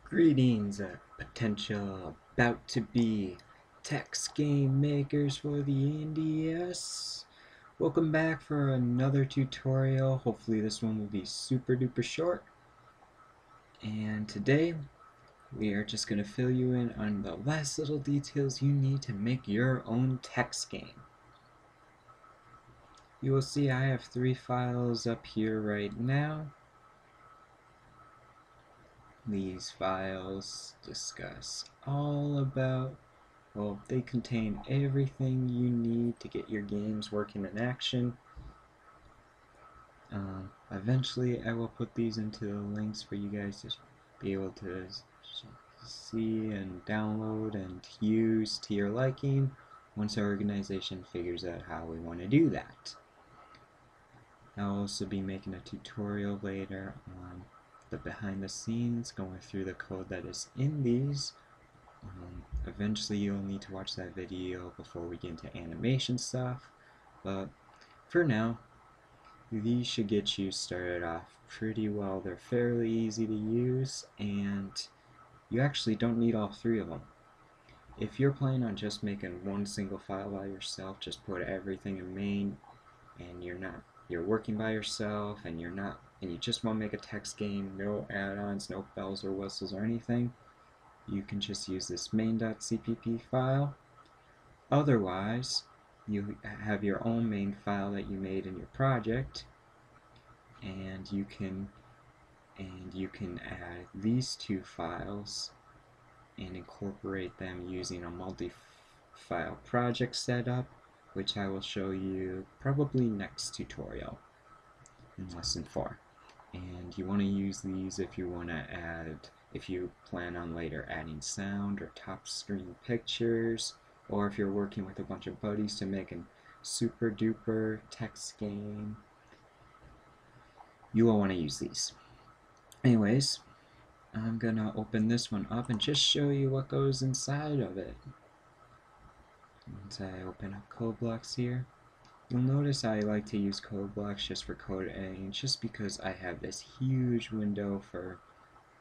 Greetings, potential about to be text game makers for the NDS. Welcome back for another tutorial. Hopefully this one will be super duper short. And today we are just going to fill you in on the last little details you need to make your own text game. You will see I have 3 files up here right now. These files discuss all about, well, they contain everything you need to get your games working in action. Eventually I will put these into the links for you guys to be able to see and download and use to your liking once our organization figures out how we want to do that. I'll also be making a tutorial later on the behind the scenes, going through the code that is in these. Eventually you'll need to watch that video before we get into animation stuff, but for now, these should get you started off pretty well. They're fairly easy to use, and you actually don't need all 3 of them. If you're planning on just making one single file by yourself, just put everything in main, and you're working by yourself, and you just want to make a text game, no add-ons, no bells or whistles or anything, you can just use this main.cpp file. Otherwise, you have your own main file that you made in your project, and you can add these 2 files and incorporate them using a multi-file project setup, which I will show you probably next tutorial in lesson 4. And you want to use these if you plan on later adding sound or top screen pictures, or if you're working with a bunch of buddies to make a super duper text game, you will want to use these. Anyways, I'm gonna open this one up and just show you what goes inside of it. Once I open up code blocks here, you'll notice I like to use code blocks just for code editing, just because I have this huge window for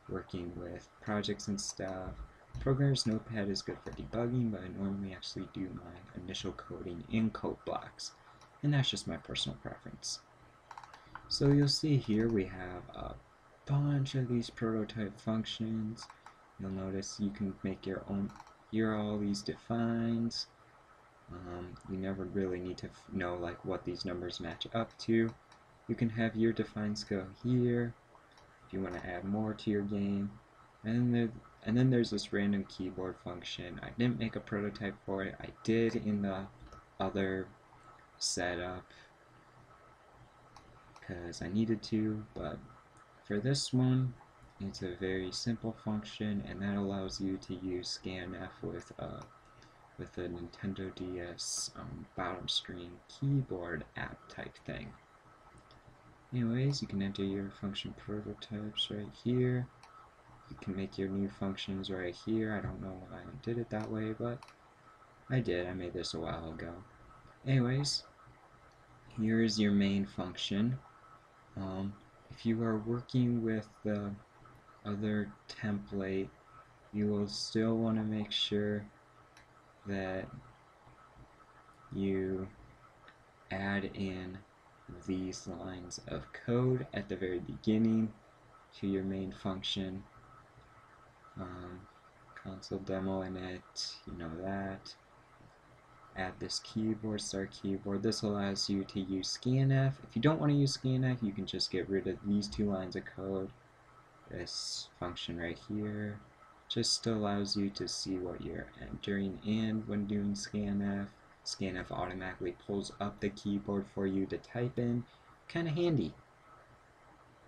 working with projects and stuff. Programmer's Notepad is good for debugging, but I normally actually do my initial coding in code blocks, and that's just my personal preference. So you'll see here we have a bunch of these prototype functions. You'll notice you can make your own. Here are all these defines. You never really need to know like what these numbers match up to. You can have your defines go here if you want to add more to your game. And then there's this random keyboard function. I didn't make a prototype for it. I did in the other setup because I needed to, but for this one, it's a very simple function, and that allows you to use scanf with a Nintendo DS bottom screen keyboard app type thing. Anyways, you can enter your function prototypes right here. You can make your new functions right here. I don't know why I did it that way, but I did. I made this a while ago. Anyways, here's your main function. If you are working with the other template, you will still want to make sure that you add in these lines of code at the very beginning to your main function. Console demo init, you know that. Add this keyboard, start keyboard. This allows you to use scanf. If you don't want to use scanf, you can just get rid of these 2 lines of code. This function right here just allows you to see what you're entering in when doing scanf. Scanf automatically pulls up the keyboard for you to type in. Kind of handy.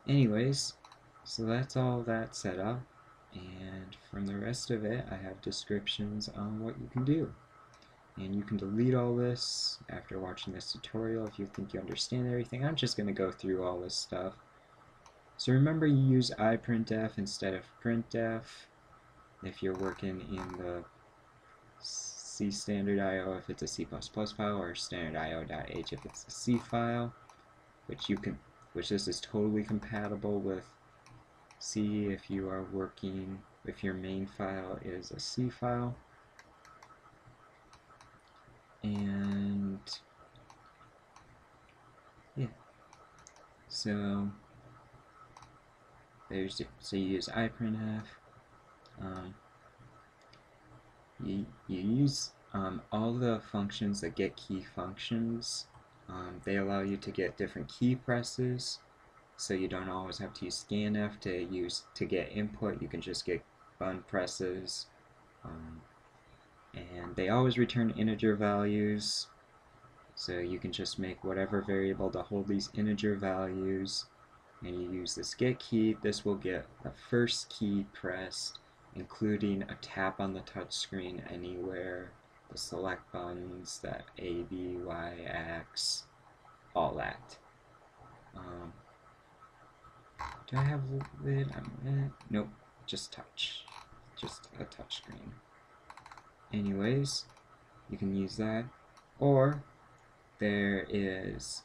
Anyways, so that's all that set up, and from the rest of it I have descriptions on what you can do. And you can delete all this after watching this tutorial if you think you understand everything. I'm just going to go through all this stuff. So remember, you use iprintf instead of printf if you're working in the C standard IO if it's a C++ file, or standard IO.h if it's a C file, which this is totally compatible with C if you are working if your main file is a C file. And yeah, so there's, so you use iprintf. You use all the functions, the get key functions. They allow you to get different key presses, so you don't always have to use scanf to get input. You can just get button presses, and they always return integer values. So you can just make whatever variable to hold these integer values, and you use this get key. This will get the first key pressed, including a tap on the touch screen anywhere, the select buttons, that A, B, Y, X, all that. Do I have lid? Nope, just touch. Just a touch screen. Anyways, you can use that. Or there is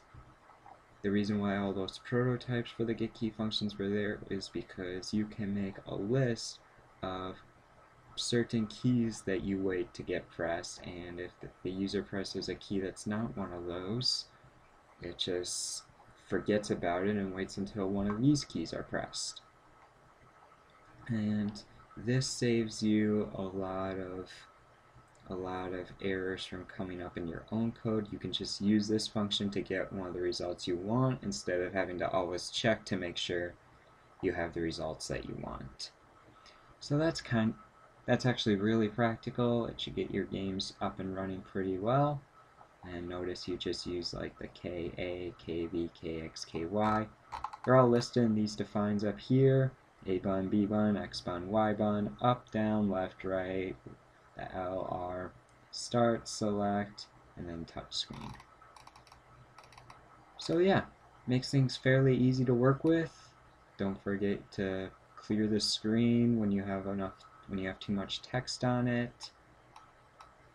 the reason why all those prototypes for the get key functions were there is because you can make a list of certain keys that you wait to get pressed, and if the user presses a key that's not one of those, it just forgets about it and waits until one of these keys are pressed. And this saves you a lot of errors from coming up in your own code. You can just use this function to get one of the results you want instead of having to always check to make sure you have the results that you want. So that's actually really practical. It should get your games up and running pretty well. And notice you just use like the KA, KV, KX, KY. They're all listed in these defines up here. A button, B button, X button, Y button, up, down, left, right, the L, R, start, select, and then touch screen. So yeah, makes things fairly easy to work with. Don't forget to clear the screen when you have too much text on it.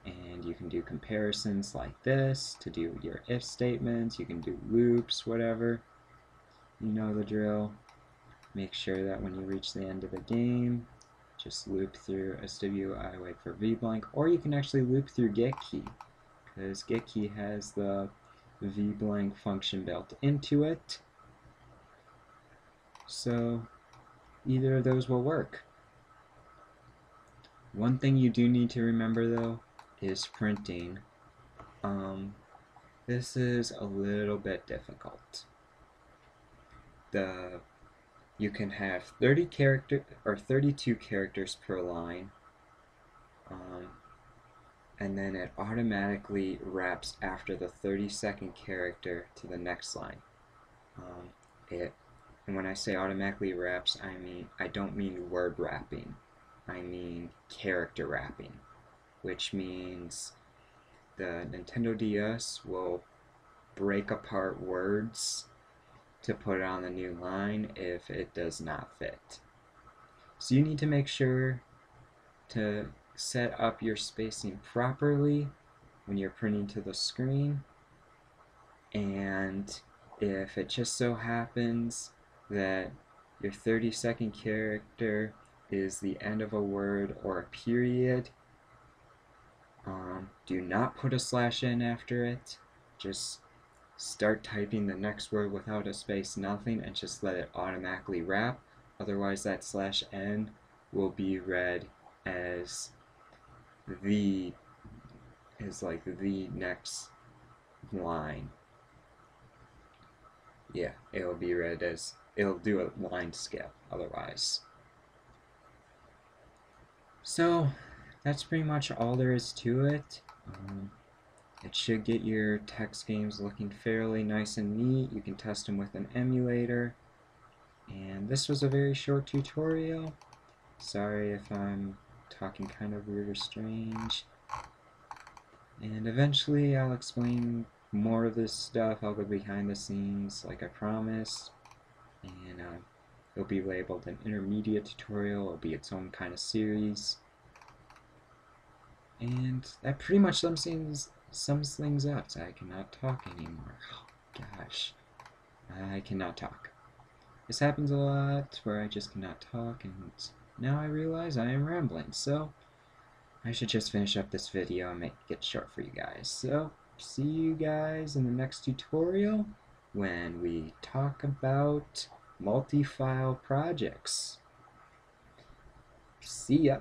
And you can do comparisons like this to do your if statements. You can do loops, whatever. You know the drill. Make sure that when you reach the end of the game, just loop through SWI, wait for vblank, or you can actually loop through getKey, because getKey has the vblank function built into it. So either of those will work. One thing you do need to remember though is printing. This is a little bit difficult. You can have 30 character or 32 characters per line, and then it automatically wraps after the 32nd character to the next line. And when I say automatically wraps, I don't mean word wrapping. I mean character wrapping, which means the Nintendo DS will break apart words to put it on the new line if it does not fit. So you need to make sure to set up your spacing properly when you're printing to the screen, and if it just so happens that your 32nd character is the end of a word or a period, do not put a /n after it. Just start typing the next word without a space, nothing, and just let it automatically wrap. Otherwise that /n will be read as like the next line. Yeah, it'll be read as, it'll do a line skip otherwise. So that's pretty much all there is to it. It should get your text games looking fairly nice and neat. You can test them with an emulator. And this was a very short tutorial. Sorry if I'm talking kind of weird or strange. And eventually I'll explain more of this stuff. I'll go behind the scenes like I promised. And it'll be labeled an intermediate tutorial. It'll be its own kind of series. And that pretty much sums things up. I cannot talk anymore. Oh, gosh. I cannot talk. This happens a lot where I just cannot talk, and now I realize I am rambling, so I should just finish up this video and make it short for you guys. So, see you guys in the next tutorial when we talk about multi-file projects. See ya!